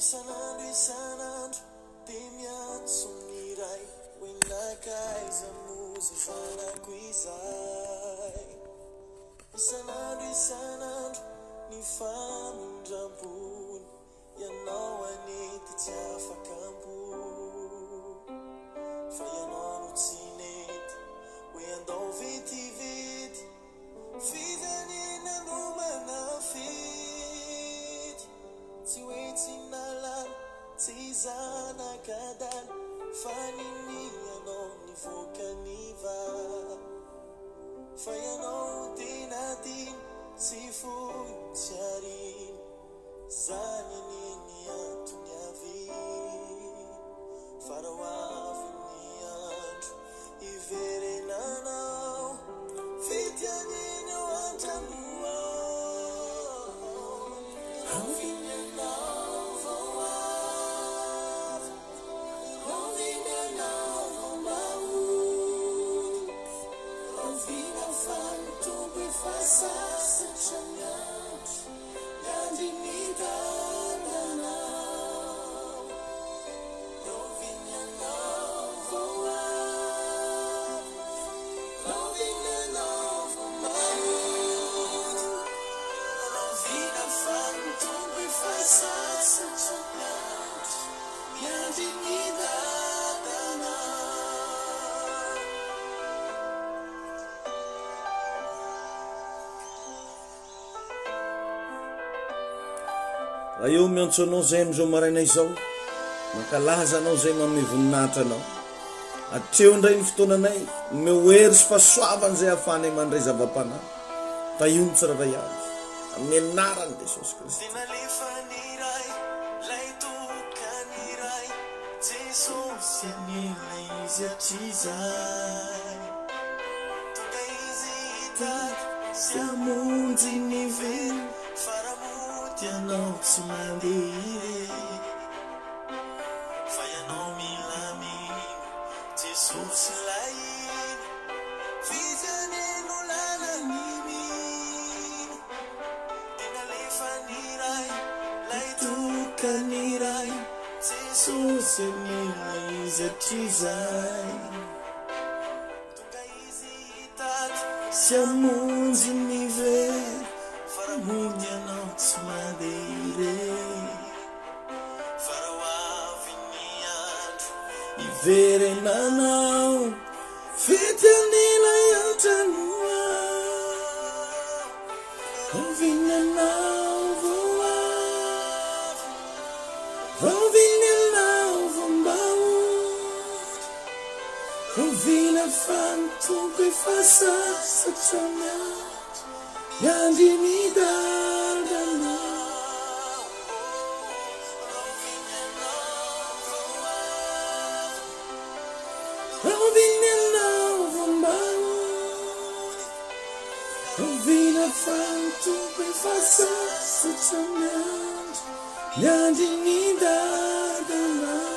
isanandro demiatsoniray oinakaiza mozy zanako izay isanandro ny famindram-bony ianao anety tsy afakampo fa ianao no tsy nety hoe andao vetivety fijanina no manafety tsy hoe tsy nalala tsy zanakadala fa nini ianao nivokaniva fa ianao tena diny tsy foy tsy ariny zany nini antony avy farao avy ny andro iverenanao fitianina ao an-tranoao avinanao vao avy avinanao vao maody avina fanotombo efa sasatra ny andro yandrimidananao avinanao vao avy avinanao vao maody avina fanotombo efa sasatra ny andro yandrimidananao. raha eo miantso anao zay am'izao maraina izao mankalaza anao zay manome voninahitra anao atreo indray ny fotoananay meoery sy fahasoavany zay ahafahanay mandray zava-panahy taiontsy raray azy amin'ny anarany Jesosy Kristy dinalefaniray lay tokaniray Jesosy anilay izy atrizay tonga izy hitady sy amonjy ny velo faramody ianao tsy mandeha fa ianao milaminy Jesosy lay iny fijaneno lalaniminy dinalefaniray lay tokaniray Jesosy anilay izy atrizay tonga izy hitady sy amonjy ny velo faramody ianao tsy mandeha farao avy ny andro iverenanao fitianilay an-tranoao avinanao vao avy avinanao vao mbaody avina fanotombo efa sasatra ny andro yandrimidananao avinanao vao mbaody avina fanotombo efa sasatra ny andro yandrimidananao.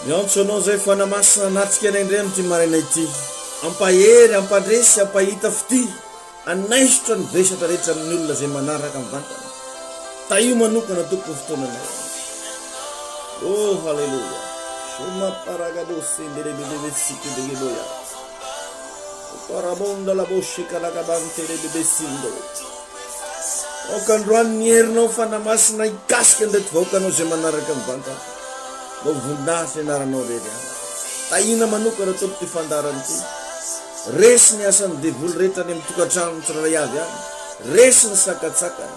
miantso anao zay fanamasina anatsika anay amty maraina ity ampahery ampandresy ampahita fity anaisotra ny vesatra rehetra amin'ny olona zay manaraka mivantana taio manokana tompo fotoananay oh halleluja somaparagadosenderebebesikendegeloya paramonda laboshikalakabanterebebesindo okandroany ny herinao fanamasina ikasika ndraty vahoakanao zay manaraka mivantana mba voninahitra ianaranao rery taina manokana tompo ty fandarany ty resy ny asan'ny devoly rehetra any amin'ny tokantrano tsiraray avy any resy ny sakatsakany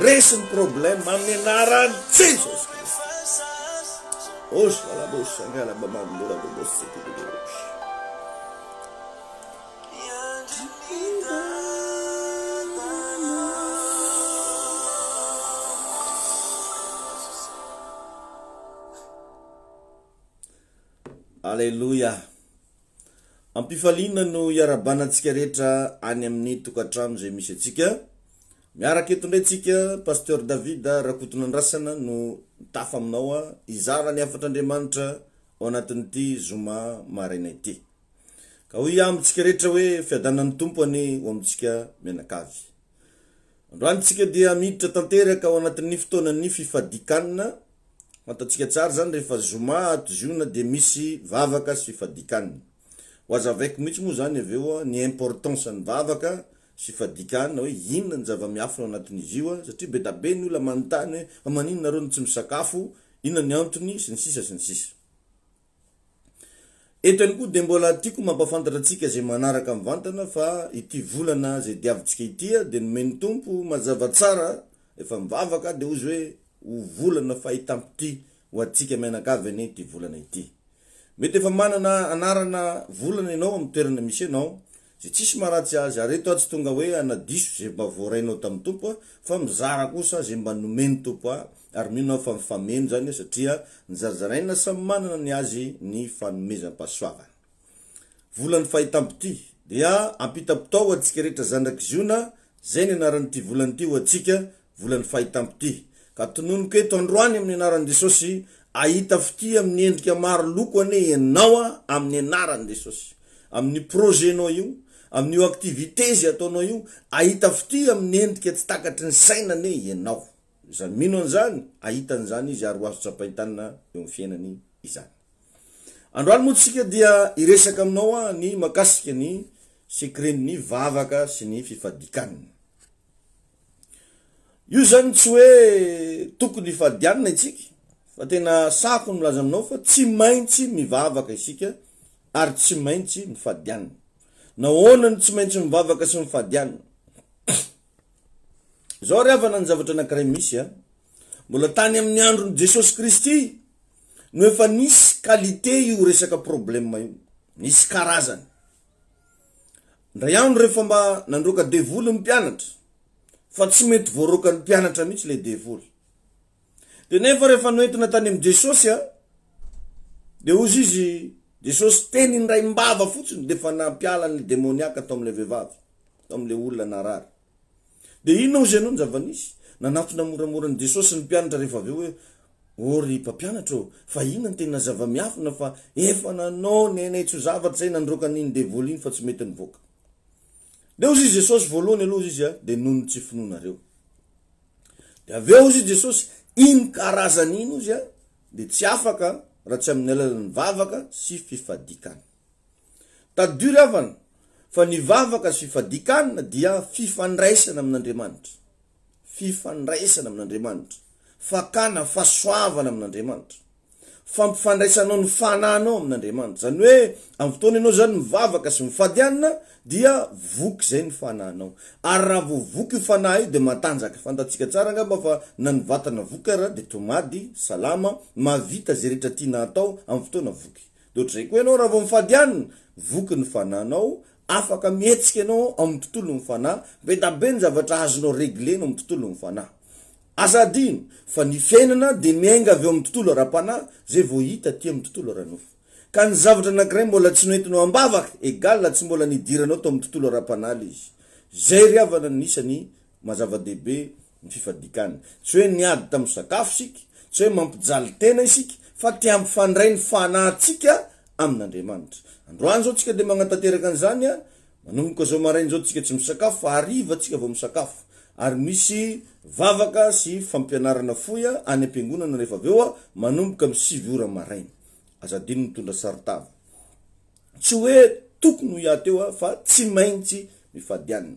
resy ny problème amin'ny anarany Jesosy Kristy osy lalabosy angala babandorabobosy tetedeosy Alleluia. Ampifaliana no iarabanantsika rehetra any amin'ny tokantrano zay misy atsika. Miaraka eto ndray tsika Pasteur David Rakotonandrasana no tafa aminao izara ny afatra Andriamanitra ao anatin'ity zoma maraina ity. Ka ka hoy amitsika rehetra hoe fiadanan'ny tompony ho amitsika menakavy. Androany tsika dia miditra tanteraka ao anatin'ny fotoanan'ny fifadikanina. Fantatsika tsara zany rehefa zoma ato ziona dia misy vavaka sy fifadikanina. Hoaza avec mihitsy moa zany aveo ny importance ny vavaka sy fifadikanina hoe inona ny zava-miafina ao anatin'izy io satria be da be ny olona manontany hoe fa maninona reo ny tsy misakafo, inona ny antony sy ny sisa sy ny sisa. Eto ihany koa dia mbola tiako mampafantatra antsika zay manaraka mivantana fa ity volana zay diavintsika ity dia nomeny tompo mazava tsara efa mivavaka dia ozy hoe ho volana fahitampity ho antsika menakavy any ity volana ity. Mety efa manana anarana volana ianao amin'ny toerana misy ianao zay tsisy maratsy azy ary eto tsy tonga hoe anadiso zay mba voarainao tamin'ny tompo fa mizara kosa zay mba nomeny tompo ary mino fa mifameno zany satria nizarazaraina samy manana ny azy ny fanomezam-pahasoavana. Volan'ny fahitampity dia ampita-potao antsika rehetra zandraky ziona zay ny anaran'ity volana ity ho antsika volan'ny fahitampity. Ka tononoko eto androany amin'ny anaran'i Jesosy ahita fity amin'ny endrika maro loko ane ianao amin'ny anaran'i Jesosy. Amin'ny projenao io, amin'ny activité zay ataonao io, ahita fity amin'ny endrika tsy takatry ny sainane ianao. Zany mino an'izany, ahita an'izany izy ary ho azo tsapahitanina eo amin'ny fiainany izany. Androany moa tsika dia iresaka aminao ny makasika ny sekren'ny vavaka sy ny fifadikanina. Io zany tsy hoe tokony fadianina itsika, fa tena sako ny milaza aminao fa tsy maintsy mivavaka isika ary tsy maintsy mifadianina. Nahoana tsy maintsy mivavaka sy mifadianina? Zao ry havana ny zavatra anankiray misy mbola tany amin'ny andron'i Jesosy Kristy no efa nisy qualité io resaka problème io, nisy karazany. Ndray andro rehefa mba nandroaka devoly ny mpianatra fa tsy mety voaroaka ny mpianatra mihitsy le devoly. Dia nefa rehefa noentina tany amin'ny Jesosy dia ozy izy Jesosy teny ndray mbava fotsiny dia fa nampiala ny demoniaka atao amin'le vehivavy, atao amin'le olona narary. Dia ino ozy ianao ny zava-nisy? Nanatona moramora ny Jesosy ny mpianatra rehefa aveo hoe ory mpampianatra fa inona ny tena zava-miafina fa efa nanao ny ainaitso zavatra zay nandroaka n'iny devoly iny fa tsy mety nivoaka. Dia ozy izy Jesosy voalohany aloha izy dia nono tsy finoanareo. Dia aveo ozy Jesosy iny karazany iny ozy dia tsy afaka raha tsy amin'ny alalan'ny vavaka sy fifadikana. Tadio havana fa ny vavaka sy fifadikanina dia fifandraisana amin'Andriamanitra. Fifandraisana amin'Andriamanitra. Fakana fahasoavana amin'Andriamanitra. Fampifandraisanao ny fanahinao amin'Andriamanitra. Zany hoe amin'ny fotoana ianao zany mivavaka sy mifadianina dia voky zay ny fanahinao. Ary raha voky io fanahy io dia matanjaka. Fantatsika tsara angamba fa na ny vatana voky ara dia tomady, salama, mavita zay rehetra tiana atao amin'ny fotoana voky. Dia ohatr'izay koa ianao raha vao mifadianina, voky ny fanahinao, afaka mihetsika ianao amin'ny tontolo ny fanahy, be da be ny zavatra azonao reglena amin'ny tontolo ny fanahy. Azadino fa ny fiainana dia miainga avy eo amin'ny tontolo ara-panahy zay vao hita aty amin'ny tontolo ara-nofo. Ka ny zavatra anankiray mbola tsy noentinao ambavaka, egal tsy mbola nidiranao tao amin'ny tontolo ara-panahy izy. Zay ry havana nisany mazava-dehibe ny fifadikana. Tsy hoe niady tamin'ny sakafo sika, tsy hoe mampijaly tena isika, fa ty ampifandray ny fanahintsika amin'Andriamanitra. Androany zao tsika dia magnatanteraka an'izany manomboka zao maraina zao tsika tsy misakafo fa hariva tsika vao misakafo. Ary misy vavaka sy fampianarana foya any am-piangonana rehefa aveo manomboka amin'ny 7 ora maraina. Azadino mitondra saritava. Tsy hoe tokony ho iateo fa tsy maintsy mifadianina.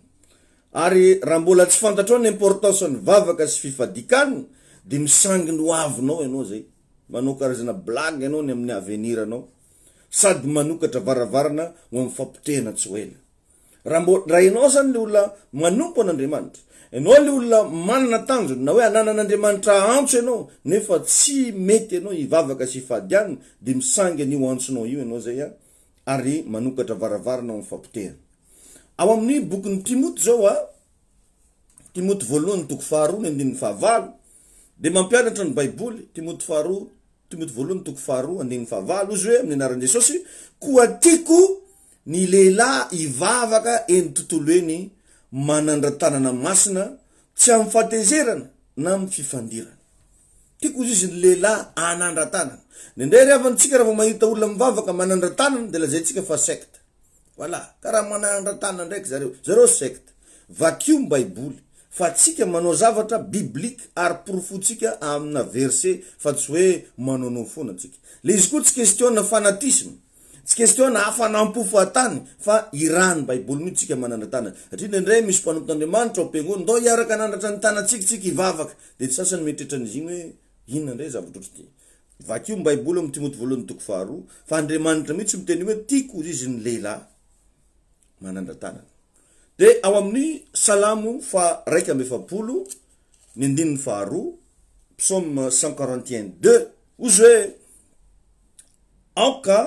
Ary raha mbola tsy fantatrao ny importance ny vavaka sy fifadikanina dia misanginy ho avinao ianao zay. Manao karazana blague ianao ny amin'ny avenir anao. Sady manokatra varavarana ho amin'ny fampitehana tsy ho ela. Raha ianao zany le olona manompo an'Andriamanitra, ianao le olona manana tanjona na hoe ananan'Andriamanitra antso ianao nefa tsy mety ianao hivavaka sy hifadianina dia misangany io antsonao io ianao zay ary manokatra varavarana ho amin'ny fampitehana. Ao amin'ny bokin'ny Timoty zao Timoty voalohany toko 2:9-5 dia mampianatra ny Baiboly. Timoty voalohany toko 2:9-5 ozy hoe amin'ny anaran'i Jesosy koa tiako ny lehilahy hivavaka eny tontolo eny manandra-tanana masina tsy amin'ny fahatezerana na amin'ny fifandirana. Tiako izy ny lehilahy anandra-tanana. Nendray ry havantsika raha vao mahita olona mivavaka manandra-tanana dia lazaintsika fa secte. voilà karaha manandratana ndraiky zareo secte vakio baiboly fa tsika manao zavatra biblique ary profotsika amina verset fa tsy hoe manonao foana tsika le izy koa tsy question fanatisme tsy question hafanampo fatany fa irany baiboly mihitsy tsika manandratana satria ndray misy mpanompotan'Andriamanitra ampiangony ndao iaraka nandratra ny tanatsika ivavaka de tsy sasany metretran'izy igny hoe inona ndray zavatra ohatsy ty vakio baiboly amin'ny Timothée voalohany toko 2 fa Andriamanitra mihitsy miteny hoe tiako izy ny lehilahy manandratana de ao amin'ny salamo fa 1:7 ny andininy faharoa psaume 141:2 ozy hoe aoka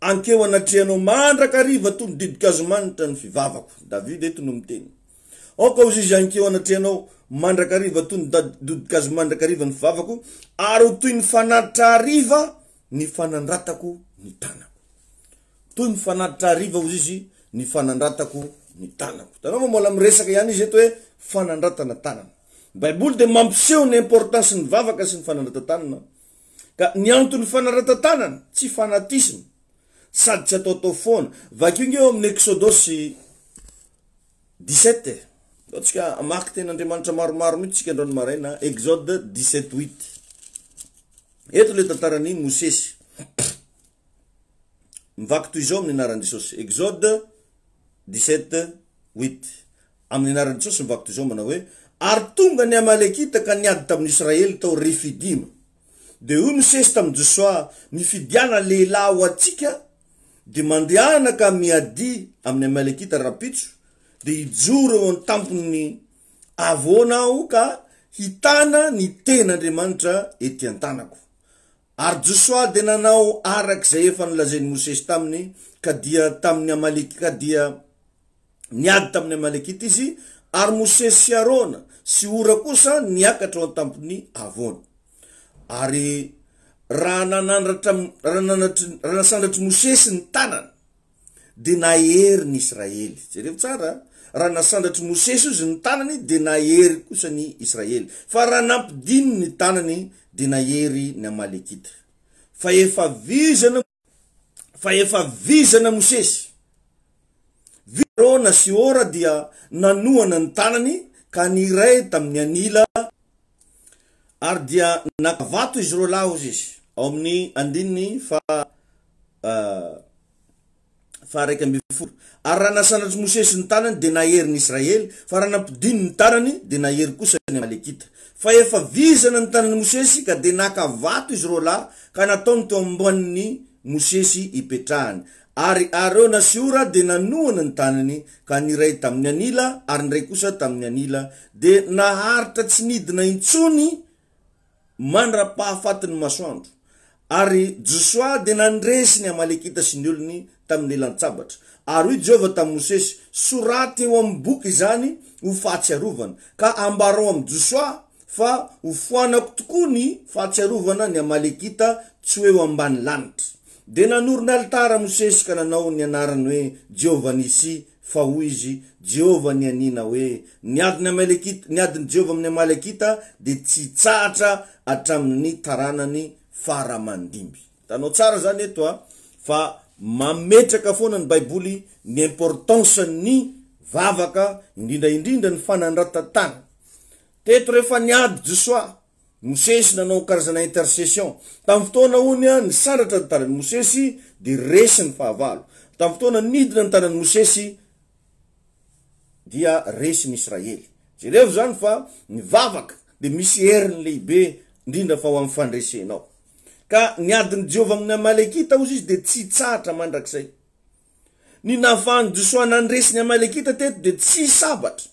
ankeo anatrehanao mandrakariva tony didikazomanitra ny fivavako David eto no miteny aoka ozy izy ankeo anatrehanao mandrakariva tony didikazo mandrakariva ny fivavako ary toy ny fanatitra hariva ny fanandratako ny tanako toy ny fanatitra hariva ozy izy ny fanandratako ny tanako tanao mola miresaka ihany izy eto hoe fanandratana tanana baiboly de mampiseho ny importance ny vavaka sy ny fanandratan-tanana ka ny antony fanandrata tanana tsy fanatisme sady tsy atao foana vakio eo amin'ny Exodus 17 otsika amaky ten'Andriamanitra maromaro mihitsy tsika androany maraina Exode 17:8 eto le tantarany Mosesy mivaky toy izao amin'ny anaran'i Jesosy Exode 17:8 amin'ny anaran'i Jesosy mivaky toy izao manao hoe ary tonga ny Amalekita ka niady tamin'ny Israely tao Refidim de io Mosesy tamin'ny Joshua nifidiana lehilahy ho atsika de mandehana ka miady amin'ny Amalekita rapitso de ijoro eo an-tampony avonao ka hitana ny ten'Andriamanitra ety an-tanako ary Joshua de nanao arak'izay efa nilazain'i Mosesy taminy ka dia tamin'ny Amalekita dia niady tamin'ny Amalekita izy ary Mosesy sy Arona sy ora kosa niakatra ao an-tampony avona ary raha nasandratra Mosesy ny tanany de nahery ny Israely jereo tsara raha nasandratra Mosesy izy ny tanany de nahery kosa ny Israely fa raha nampidiny ny tanany de nahery ny Amalekita fa efa vizana Mosesy Arona sy ora dia nanoana ny tanany ka niray tamin'ny anila ary dia nakavato izy ro laho izy ao amin'ny andininy fa 1:10 ary raha nasandratra Mosesy ny tanany de nahery ny Israely fa raha nampidiny ny tanany de nahery kosa ny Amalekita fa efa vizana ny tanany Mosesy ka de nakavato izy ro laho ka nataony teo ambonin'ny Mosesy ipetrahany ary Arona sy ora de nanoana ny tanany ka niray tamin'ny anila ary niray kosa tamin'ny anila de naharitra tsy nidina intsony mandra-pahafatin'ny masoandro ary Joshua de nandresy ny Amalekita sy ny olony tamin'ny elan-tsabatra ary hoy Jehova tamin'ny Mosesy soraty eo amin'ny boky izany ho fahatsiarovana ka ambarao amin'ny Joshua fa ho foanako tokoa ny fahatsiarovana ny Amalekita tsy eo ambany lanitra de nanorona altara Mosesy ka nanao ny anarany hoe Jehova Nisi fa hoy izy Jehova ny anina hoe niadiny Amalekita niadiny Jehova amin'ny Amalekita de tsy tsahatra hatramin'ny taranany faramandimby tanao tsara zany eto fa mametraka foana ny baiboly ny importance ny vavaka indrindra ny fanandratantana teto rehefa niady Joshua Mosesy nanao karazana intercession tamin'ny fotoana onya ny sandratra ny tanany Mosesy de resy ny fahavalo tamin'ny fotoana nidina ny tanany Mosesy dia resy ny Israely jereo zany fa ny vavaka de misy heriny lehibe indrindra fa ho amin'ny fandresenao ka niadiny Jehova amin'ny Amalekita ozy izy de tsy tsahatra mandrakizay ny nafahany Joshua nandresy ny Amalekita teto de tsy sabatra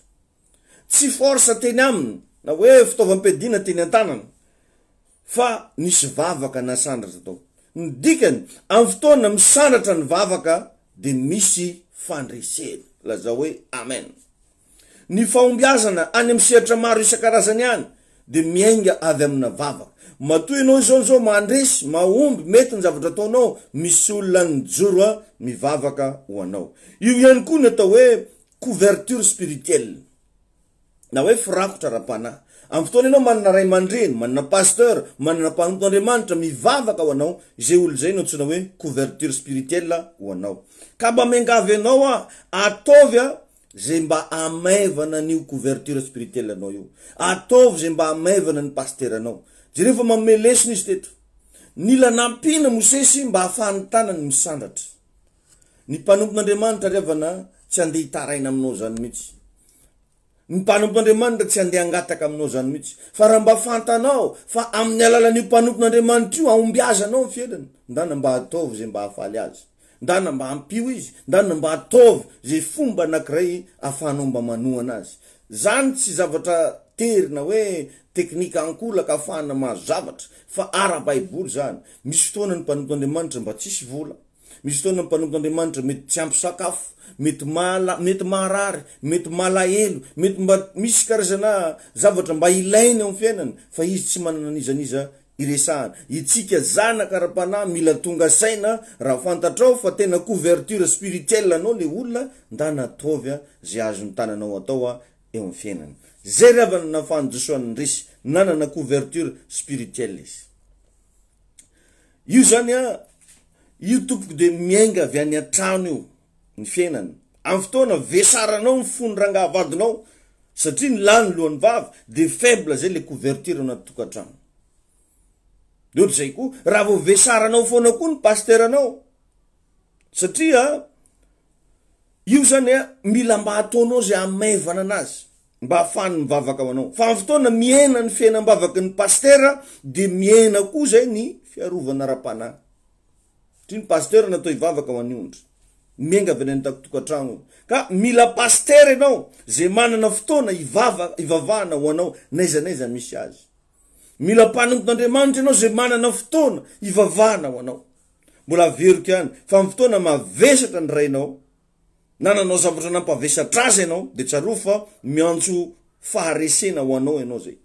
tsy force teny aminy na hoe fitaovam-piadiana teny an-tanana fa nisy vavaka nasandratra tao ny dikany amin'ny fotoana misandratra ny vavaka de misy fandresena laza hoe amen ny fahombiazana any amin'ny sehatra maro isan-karazany any de miainga avy amina vavaka matoy ianao zao mandresy mahomby mety ny zavatra ataonao misy olona nijoro mivavaka ho anao io ihany koa ny atao hoe couverture spirituelle na hoe firakotra ra-panahy amin'ny fotoana ianao manana ray aman-dreny, manana pasteur, manana mpanompoandriamanitra mivavaka ho anao, zay olo zay no antsoina hoe couverture spirituelle ho anao. Ka mba miangavy anao ataovy zay mba amaivana n'io couverture spirituelle anao io. Ataovy zay mba amaivana ny pasteur anao. Jereo fa mamelesina izy teto. Nila nampina Mosesy mba ahafahany tanany misandatra. Ny mpanompon'Andriamanitra revana tsy andeha hitaraina aminao zany mihitsy. Ny mpanompon'Andriamanitra tsy andeha angataka aminao zany mihitsy. Fa raha mba fantanao fa amin'ny alalan'io mpanompon'Andriamanitra io aombiazanao ny fiainany, ndana mba ataovy zay mba ahafaly azy. Ndana mba ampio izy, ndana mba ataovy zay fomba anankiray ahafahanao mba manohana azy. Zany tsy zavatra terina hoe teknika ankolaka ahafahana mahazo zavatra, fa ara-baiboly zany. Misy fotoana ny mpanompon'Andriamanitra mba tsisy vola, misy fotoana ny mpanompon'Andriamanitra mety tsy ampy sakafo, mety marary, mety malahelo, mety mba misy karazana zavatra mba ilainy amin'ny fiainany, fa izy tsy manana nizaniza iresahana. Itsika zanaka ara-panahy mila tonga saina raha fantatrao fa tena couverture spirituelle anao le olona, ndana ataovy zay azony tananao atao eo amin'ny fiainany. Zay ravana nafahany Josoa resy, nanana couverture spirituelle izy. Io zany io tompoko de miainga avy any an-trano io ny fiainany. Amin'ny fotoana vesaranao ny fony rangahavadinao satria ny lany lohany vavy de faible zay le couverture anaty tokantrano. De zay koa raha vao vesaranao foana koa ny pasteur anao, satria io zany mila mba ataonao zay amaivana anazy mba ahafahany mivavaka ho anao. Fa amin'ny fotoana miena ny fiainam-bavaky ny pasteur de miena koa zay ny fiarovana ara-panahy. Satria ny pasteur natao hivavaka ho an'ny ondry, miainga avy any tokantrano. Ka mila pasteur ianao zay manana fotoana ivavahana ho anao naiza misy azy. Mila mpanompon'Andriamanitra ianao zay manana fotoana ivavahana ho anao. Mbola veriko ihany fa amin'ny fotoana mavesatra ny rainao, nananao zavatra nampavesatra azy ianao, de tsaroa fa miantso faharesena ho anao ianao zay.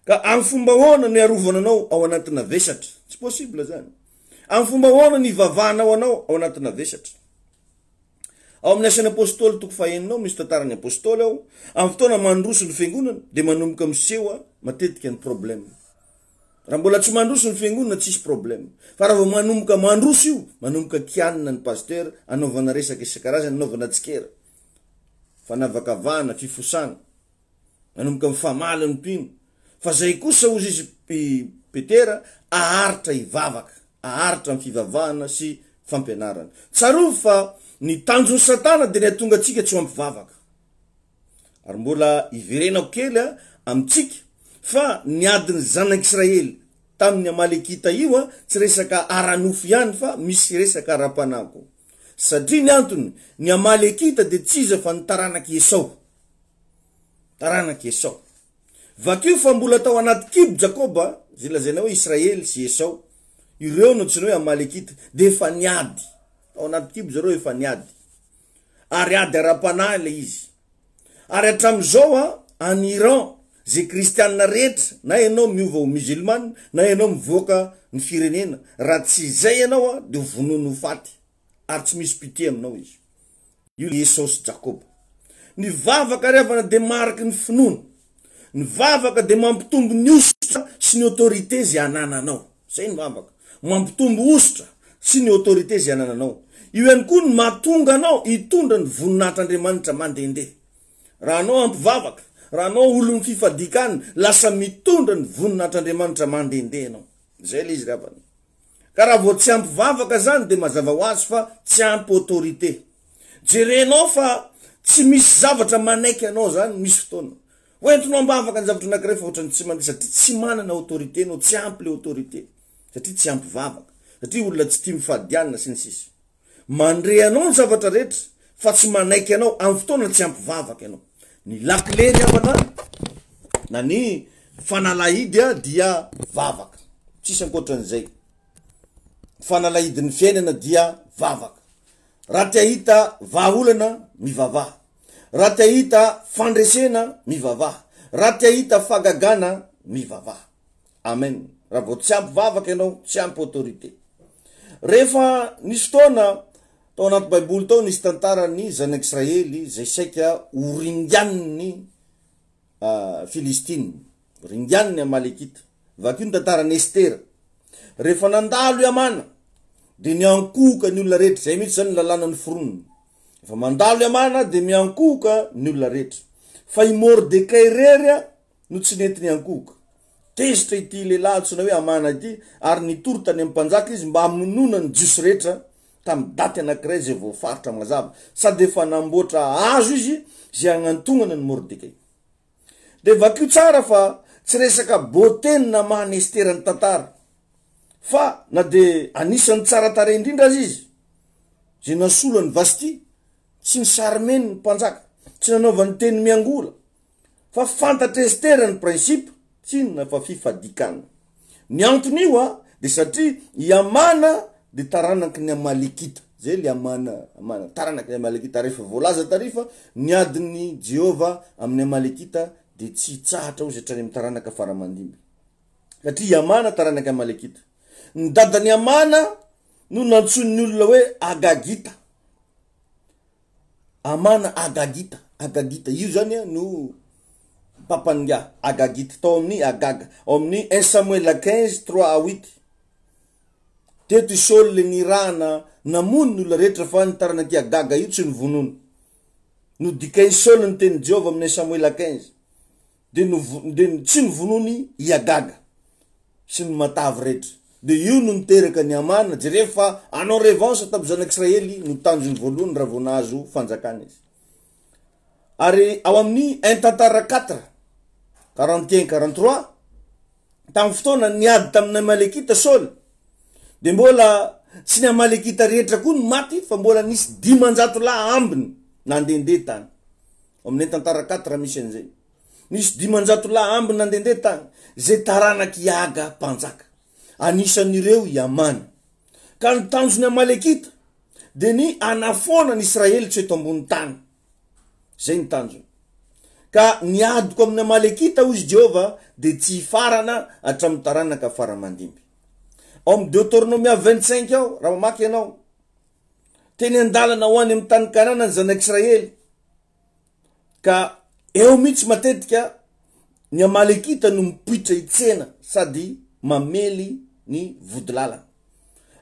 Ka amin'ny fomba hoana ny arovana anao ao anatina vesatra? Tsy possible zany. Amin'ny fomba hoana ny ivavahana ho anao ao anatina vesatra? Ao amin'ny asan'ny apôstôly toko faheninao misy tantarany apôstôly ao, amin'ny fotoana mandroso ny fiangonana de manomboka miseho matetika ny problème. Raha mbola tsy mandroso ny fiangonana tsisy problème. Fa raha vao manomboka mandroso io, manomboka kianina ny pasteur, anaovana resaka isan-karazany, anaovana tsikera, fanavakavahana, fifosana, manomboka mifamaly ny mpino. Fa zay kosa hozy izy Petera aharitra ivavaka, aharitra ny fivavahana sy fampianarana. Tsaroa fa ny tanjon'ny Satana de ny tonga atsika tsy ampivavaka. Ary mbola iverenako kely amitsika fa niadiny zanak'Israely tamin'ny Amalekita io tsy resaka aranofo ihany fa misy resaka ara-panako. Satria ny antony ny Amalekita de tsy iza fa ny taranaky Esau. Taranaky Esau. Vakio fa mbola tao anaty kibo Jakoba, zay lazaina hoe Israely sy Esau, ireo no tsy hoe Amalekita, de efa niady. Tao anaty kibo zareo efa niady. Ary ady ara-panahy le izy. Ary hatramizao en Iran, zay kristianina rehetra, na ianao miova ho musulman, na ianao mivoaka ny firenena, raha tsy zay ianao de vonono ho faty, ary tsy misy pitié aminao izy. Io Esau sy Jakoba. Ny vavaka revana de mariky ny finoana. Ny vavaka de mampitombo ny ositra sy ny autorité zay anananao. Zay ny vavaka. Mampitombo ositra sy ny autorité zay anananao. Io ihany koa ny mahatonga anao hitondra ny voninahitr'Andriamanitra mandehandeha. Raha anao ampivavaka, raha anao olon'ny fifadikana, lasa mitondra ny voninahitr'Andriamanitra mandehandeha anao. Zay le izy ravana. Ka raha vao tsy ampivavaka zany de mazava ho azy fa tsy ampy autorité. Jerenao fa tsy misy zavatra manaiky anao zany misy fotoana. Hoentinao ambavaka ny zavatra anankiray fa ohatrany tsy mandeha satria tsy manana autorité anao, tsy ampy le autorité. Satria tsy ampivavaka. Satria olona tsy tia mifadianina sy ny sisa. Mandre anao ny zavatra rehetra fa tsy manaiky anao amin'ny fotoana tsy ampivavaka anao. Ny lakile ny avana na ny fanalahidy dia vavaka. Tsisy ankoatran'izay. Fanalahidin'ny fiainana dia vavaka. Raha te hahita vahaolana mivavaha. Raha te hahita fandresena mivavaha. Raha te hahita fagagana mivavaha. Amen. Raha vao tsy ampivavaka ianao, tsy ampy autorité. Rehefa nisy fotoana tao anaty baiboly tao nisy tantarany zanak'Israely zay saika oringaniny Filistine, ringianiny Amalekita. Vakio ny tantaran'ny Estera. Rehefa nandalo Amana, de niankoka ny olona rehetra, zay mihitsy zany lalàna ny foroniny. Fa mandalo Amana de miankoka ny olona rehetra. Fa i Mordekay rery no tsy nety niankoka. Tezitra ity lehilahy antsoina hoe Amana ity, ary nitory tany amin'ny mpanjaka izy mba hamonona ny jiosy rehetra tamin'ny daty anankiray zay voafaritra mazava, sady efa namboatra azo izy zay agnantonana ny Mordekay. De vakio tsara fa tsy resaka boteny na mahany Estera ny tantara, fa na de anisan'ny tsara tare indrindra azy izy, zay nasolo ny Vasti, tsy ny sarmeny ny mpanjaka, tsy nanaovany teny miangola, fa fantatra Estera ny prinsipa, tsy na fa fifadikana. Ny antony io de satria i Amana de taranaky ny Amalekita, zay le Amana taranaky ny Amalekita. Rehefa voalaza tarifa ny adiny Jehova amin'ny Amalekita de tsy tsahatra ozy hatrany amin'ny taranaka faramandimby, satria Amana taranaky Amalekita. Ny dadany Amana no nantsony olona hoe Agagita. Amana Agagita, io zany no papanga Agagita tao amin'ny Agaga, ao amin'ny 1 Samuel 15 3-8. Teto Saul le nirana namono ny olona rehetra, fa ny taranaky Agaga io tsy nivonono. No dikay Saul ny teny Jehova amin'ny 1 Samuel 15, de tsy nivonony i Agaga sy ny matavy rehetra. De io no niteraka ny Amana, rehefa anao revanche tamin'ny zanak'Israely no tanjony voalohany raha vao nahazo fanjakana izy. Ary ao amin'ny 1 Tantara 4 41-43, tamin'ny fotoana niady tamin'ny Amalekita Saul, de mbola tsy ny Amalekita rehetra koa no maty, fa mbola nisy 500 lahy ambiny nandendeha tany. Amin'ny 1 Tantara 4 misy an'izay, nisy 500 lahy ambiny nandendeha tany, zay taranaky Aga mpanjaka. Anisan'ireo i Amana. Ka ny tanjony Amalekita de ny anafona ny Israely tsy eto ambony tany. Zay ny tanjony. Ka niadiko amin'ny Amalekita ozy Jehova de tsy farana hatramin'ny taranaka faramandimby. Ao amin'ny Deutéronomia 25 ao, raha mamaky ianao, teny andalana ho any amin'ny tany Kanana ny zanak'Israely. Ka eo mihitsy matetika ny Amalekita no mipoitra itsena sady mamely ny vodilala.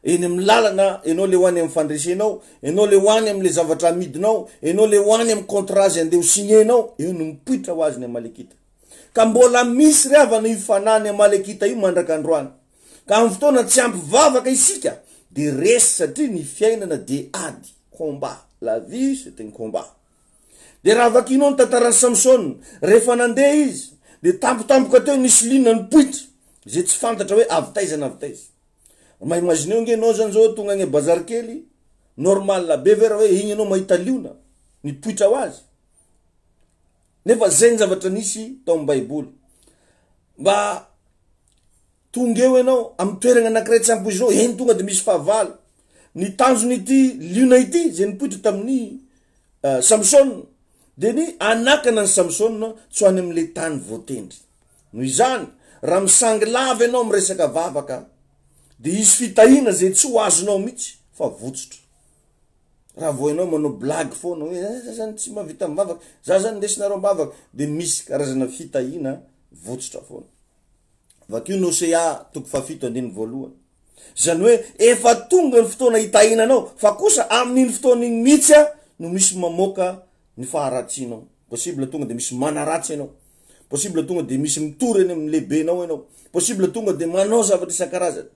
Eny amin'ny lalana, enao le hoany amin'ny fandresenao, enao le hoany amin'ny le zavatra amidinao, enao le hoany amin'ny contrat zay andeha ho signenao, eo no mipoitra ho azy ny Amalekita. Ka mbola misy riavana io fanany Amalekita io mandrak'androany. Ka amin'ny fotoana tsy ampy vavaka isika, de resy satria ny fiainana de ady, combat, la vie c'est un combat. De raha vakinao ny tantaran'ny Samson, rehefa nandeha izy, de tampotampoka teo nisy lina ny poitra, zay tsy fantatra hoe avitaiza na avitaiza. Ma imagineo nge anao zany zao tonga any bazary kely, normal be vera hoe igny anao mahita liona, ny poitra ho azy. Nefa zay ny zavatra nisy tao amin'ny Baiboly. Mba tonga eo ianao amin'ny toerana anankiray tsy ampoizinao, eny tonga de misy fahavalo. Ny tanjony ity liona ity zay nipoitra tamin'ny Samson, de ny anakana ny Samson tsy ho any amin'le tany voatendry. Noho izany, raha misangy lava ianao miresaka vavaka, de izy fitahina zay tsy ho azonao mihitsy fa votsotro. Raha vao ianao manao blague foana hoe za zany tsy mavita mivavaka, za zany ndesinareo mivavaka, de misy karazana fitahina votsotro foana. Vakio no Osea 7:7. Zany hoe efa tonga ny fotoana hitahinanao, fa kosa amin'iny fotoana iny mihitsy no misy mamoaka ny faharatsinao. Possible tonga de misy manaratsy ianao, possible tonga de misy mitory eny amin'ny lehibenao ianao, possible tonga de manao zavatra isan-karazany.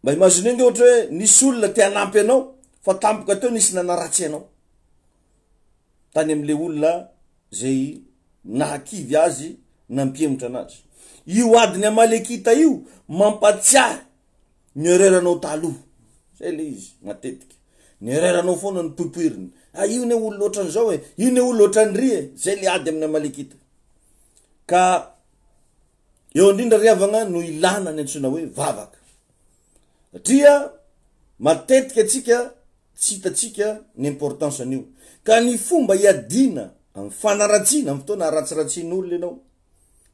Mba imagineo nge ohatra hoe nisy olona te hanampy anao, fa tampoka teo nisy nanaratsy anao tany amin'le olona zay nahakivy azy nampiemotra anazy. Io adiny Amalekita io mampatsiahy ny ereranao taloha. Zay le izy matetika. Ny ereranao foana ny poipoiriny. Io ne olo loatra an'izao e, io ne olo loatra an'ry. Zay le ady amin'ny Amalekita. Ka eo indrindra riavagna no ilana ny antsoina hoe vavaka. Satria matetika atsika tsy hitatsika ny importance an'io. Ka ny fomba iadina amin'ny fanaratsiana, amin'ny fotoana aratsiratsian'olona ianao,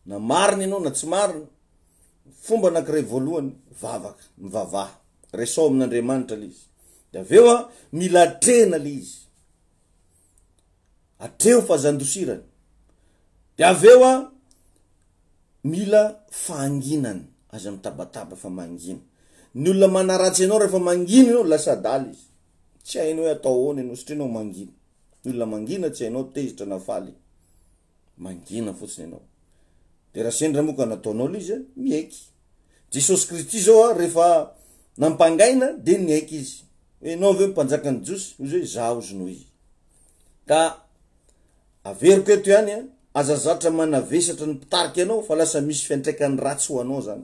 na marina ianao na tsy marina, fomba anankiray voalohany vavaka, mivavaha, resao amin'Andriamanitra le izy. De aveo mila atrena le izy, atreo fahazandosirany. de aveo a mila fahanginany aza mitabataba fa mangina. Ny olona manaratsy anao rehefa mangina anao lasa daly izy. Tsy hainao hoe atao ahoana ianao satria anao mangina. Ny olona mangina tsy hainao tezitra na faly. Mangina fotsiny ianao. De raha sendra moa ka nataonao izy mieky. Jesosy Kristy zao rehefa nampangaina de nieky izy. Enao ve mpanjakany Josy izy hoe zaho zino izy. Ka averiko eto ihany aza zatra manavesatra ny mpitarika anao fa lasa misy fiantraikany ratsy ho anao zany.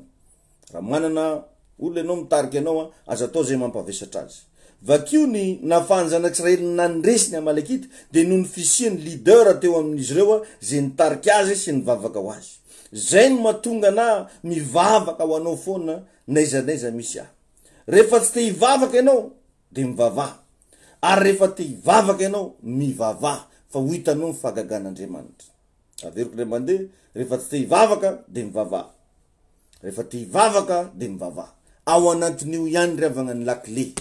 Raha manana olona ianao mitarika anao aza atao zay mampavesatra azy. Vakio ny nafahan'ny zanak'Israely nandresiny Amalekita de noho ny fisiany leader teo amin'izy ireo zay nitarika azy sy nivavaka ho azy. Zay no mahatonga na mivavaka ho anao foana naizanaiza misy ahy. Rehefa tsy te hivavaka ianao de mivavaha. Ary rehefa te hivavaka ianao mivavaha fa ho hitanao ny fahagagan'Andriamanitra. Averiko le mandeha rehefa tsy te hivavaka de mivavaha. Rehefa te hivavaka de mivavaha. Ao anatin'io ihany ravagna ny lakile.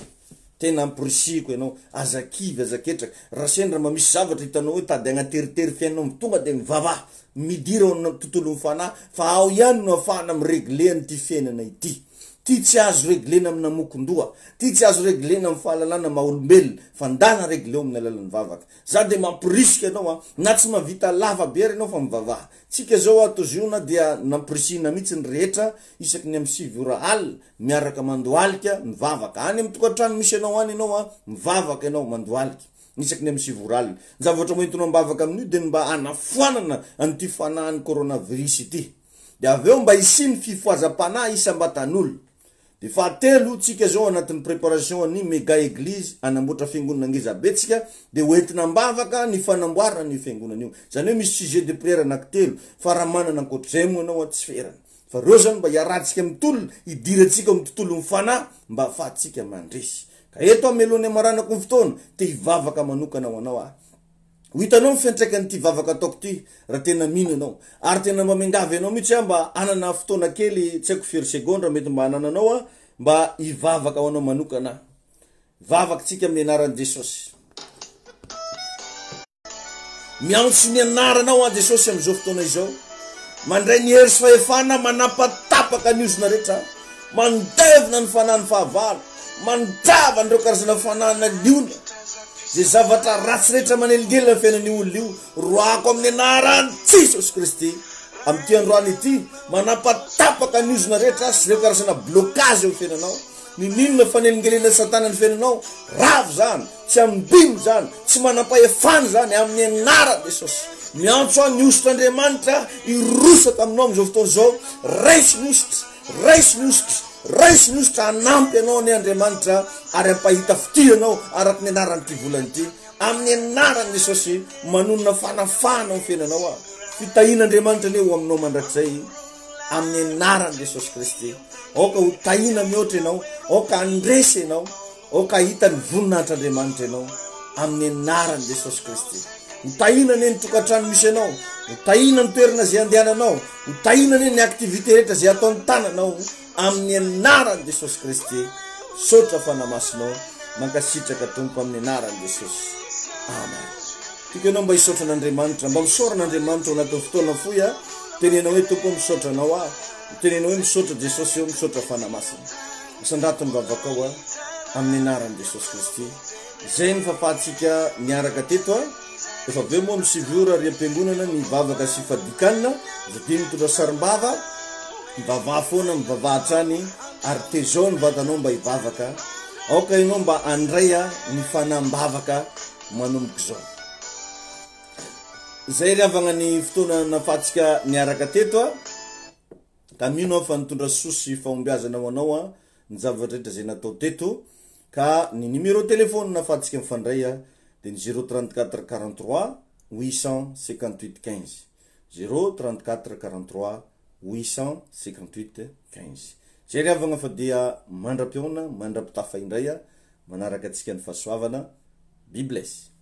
Tena ampirisiko ianao azakivy azaketraka. Raha sendra misy zavatra hitanao hoe tady agnateritery fiainao tonga de mivavaha. Midira ao tontolo mifanahy fa ao ihany no afahana miregle an'ity fiainana ity. Ty tsy azo reglena amina mokondoa. Ty tsy azo reglena amin'ny fahalalana maha-olombelona fa ndana regleo amin'ny alalan'ny vavaka. Za de mampirisika ianao na tsy mavita lava be ianao fa mivavaha. Tsika zao toziona dia nampirisina mihitsy ny rehetra isaky ny amin'ny 7 ora alina miaraka mandohalika mivavaka. Any amin'ny tokantrano misy ianao any ianao mivavaka ianao mandohalika. Isaky ny amin'ny 7 ora alina. Zavatra moentinao mivavaka amin'io de mba anafoanana an'ity fanahan'ny coronavirus ity. De aveo mba isiny fifoazam-panahy isam-batan'olo. De fahatelo tsika zao anatin'ny préparation ny méga église anamboatra fiangonana ngeza betsika de hoentina mbavaka ny fanamboarana ny fiangonana io. Zany hoe misy sujet de prière anankitelo fa raha manana ankoatr'izay moa anao tsy ferana. Fa reo zany mba hiarahantsika amin'ny tolona hidirantsika amin'ny tontolo mifanahy mba ahafahantsika mandresy. Ka eto amelony amaranako ny fotoana te hivavaka manokana ho anao ho hitanao ny fiantraikany ty vavaka ataoko ty raha tena mino anao. Ary tena mba mingavy anao mihitsy mba anana fotoana kely tsy haiko firy segondra mety mba anananao mba hivavaka ho anao manokana. Vavakatsika amin'ny anaran'i Jesosy. Miantso ny anaranao Jesosy amin'izao fotoana izao. Mandray ny hery sy fahefana manapatapaka ny ozona rehetra. Mandevina ny fanahin'ny fahavalo. Mandrava an'ireo karazana fanahina liona. Zay zavatra ratsy rehetra manelingelina fiainan'ny olona io roako amin'ny anaran'i Jesosy Kristy. Amin'ity androany ity manapatapaka ny ozona rehetra sy ireo karazana blocage eo fiainanao. Ninona fanelingelina satana ny fiainanao ravo zany, tsy ambino zany, tsy manapahefany zany amin'ny anaran'i Jesosy. Miantso ny ositr'Andriamanitra irosaka aminao amin'izao fotoana izao. Raisy ny ositra, raisy ny ositra. Raisy ny ositra anampy anao ny Andriamanitra ary ampahita fitirana araky ny anaran'ity volana ity. Amin'ny anaran'i Jesosy manonona fanafana amin'ny fiainanao fitahin'Andriamanitra ne ho aminao mandrakizay amin'ny anaran'i Jesosy Kristy. Oka ho tahina mihoatra ianao, oka andresy ianao, oka hita ny voninahitr'Andriamanitra ianao amin'ny anaran'i Jesosy Kristy. Ho tahina ne ny tokantrano misy ianao, ho tahina ny toerana zay andehananao, ho tahina ne ny aktivité rehetra zay ataon'ny tananao amin'ny anaran'i Jesosy Kristy. Sotra fanamasinao mankasitraka tompo amin'ny anaran'i Jesosy. Amen. Tiko ianao mba hisotra an'Andriamanitra, mba misoran'Andriamanitra ao anatin'ny fotoana foy tenenao hoe tompo misotra anao tenenao hoe misotra Jesosy eo misotra fanamasina. Isandrato mivavaka ao amin'ny anaran'i Jesosy Kristy. Zay ny fahafahantsika miaraka teto efa aveo moa misivora ry am-piangonana ny vavaka sy fadikanina zay mitondra sarim-bava mivavaha foana mivavaha hatrany ary tezao ny vatanao mba hivavaka. Aoka ianao mba andray ny fanambavaka manomboka zao. Zay ravagna ny fotoana nafahantsika miaraka teto ka mino fa nitondra sosy fahombiazana ho anao ny zavatra rehetra zay natao teto. Ka ny numéro téléphone nafahantsika mifandray de ny 034 43 858 15 034 43 858 15. Zay ravagna fa dia mandra-piona mandrapitafa indray manaraka antsika ny fahasoavana. Be bless.